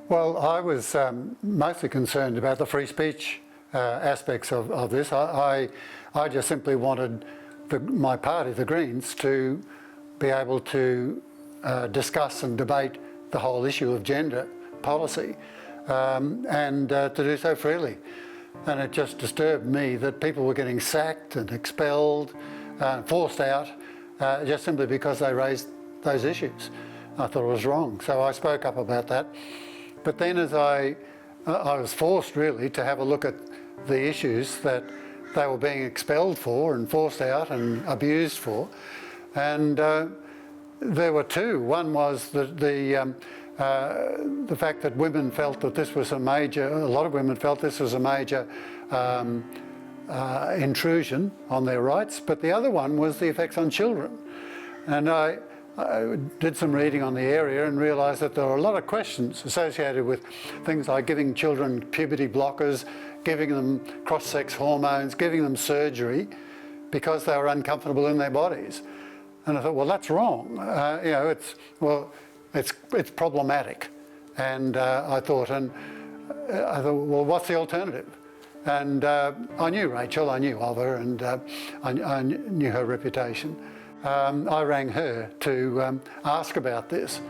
Well, I was mostly concerned about the free speech aspects of this. I just simply wanted my party, the Greens, to be able to discuss and debate the whole issue of gender policy and to do so freely. And it just disturbed me that people were getting sacked and expelled, forced out, just simply because they raised those issues. I thought it was wrong, so I spoke up about that. But then as I was forced really to have a look at the issues that they were being expelled for and forced out and abused for. And there were two. One was the fact that women felt that this was a lot of women felt this was a major intrusion on their rights, but the other one was the effects on children. And I did some reading on the area and realised that there were a lot of questions associated with things like giving children puberty blockers, giving them cross-sex hormones, giving them surgery because they were uncomfortable in their bodies. And I thought, well, that's wrong. It's problematic. And I thought, well, what's the alternative? And I knew Rachel, I knew of her, and I knew her reputation. I rang her to ask about this,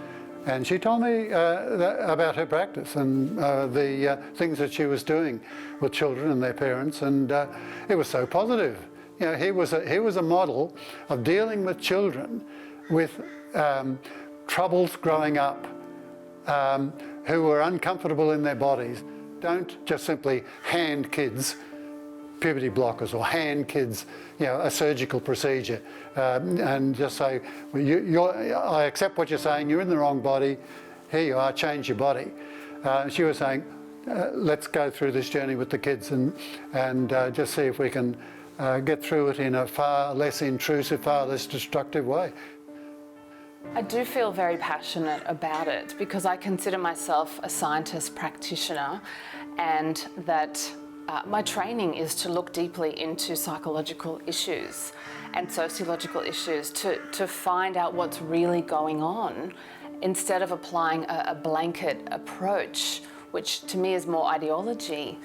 and she told me about her practice and the things that she was doing with children and their parents, and it was so positive. You know, he was a model of dealing with children with troubles growing up, who were uncomfortable in their bodies. Don't just simply hand kids puberty blockers or hand kids, a surgical procedure, and just say, I accept what you're saying, you're in the wrong body, here you are, change your body. She was saying, let's go through this journey with the kids and just see if we can get through it in a far less intrusive, far less destructive way. I do feel very passionate about it because I consider myself a scientist practitioner, and that my training is to look deeply into psychological issues and sociological issues to find out what's really going on, instead of applying a blanket approach, which to me is more ideology,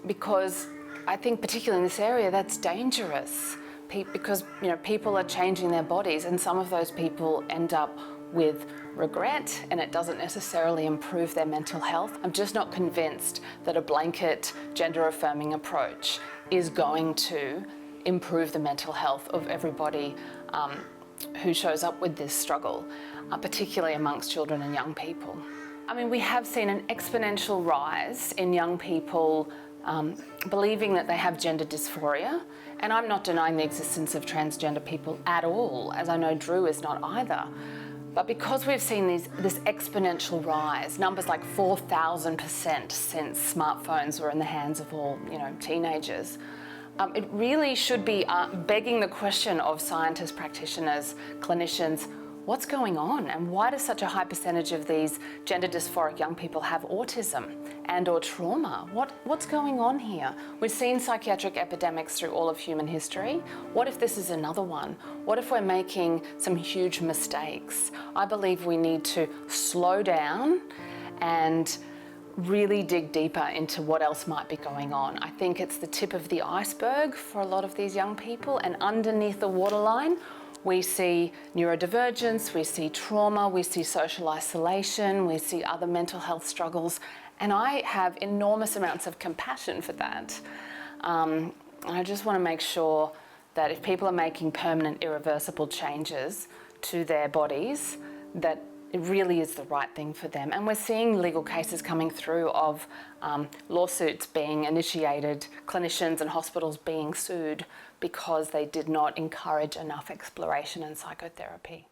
because I think particularly in this area that's dangerous, because people are changing their bodies, and some of those people end up with regret, and it doesn't necessarily improve their mental health. I'm just not convinced that a blanket gender-affirming approach is going to improve the mental health of everybody who shows up with this struggle, particularly amongst children and young people. I mean, we have seen an exponential rise in young people believing that they have gender dysphoria, and I'm not denying the existence of transgender people at all, as I know Drew is not either. But because we've seen this exponential rise, numbers like 4,000% since smartphones were in the hands of all teenagers, it really should be begging the question of scientists, practitioners, clinicians, what's going on, and why does such a high percentage of these gender dysphoric young people have autism and or trauma? What's going on here? We've seen psychiatric epidemics through all of human history. What if this is another one? What if we're making some huge mistakes? I believe we need to slow down and really dig deeper into what else might be going on. I think it's the tip of the iceberg for a lot of these young people, and underneath the waterline, we see neurodivergence, we see trauma, we see social isolation, we see other mental health struggles, and I have enormous amounts of compassion for that. I just want to make sure that if people are making permanent, irreversible changes to their bodies, that it really is the right thing for them. And we're seeing legal cases coming through of lawsuits being initiated, clinicians and hospitals being sued because they did not encourage enough exploration and psychotherapy.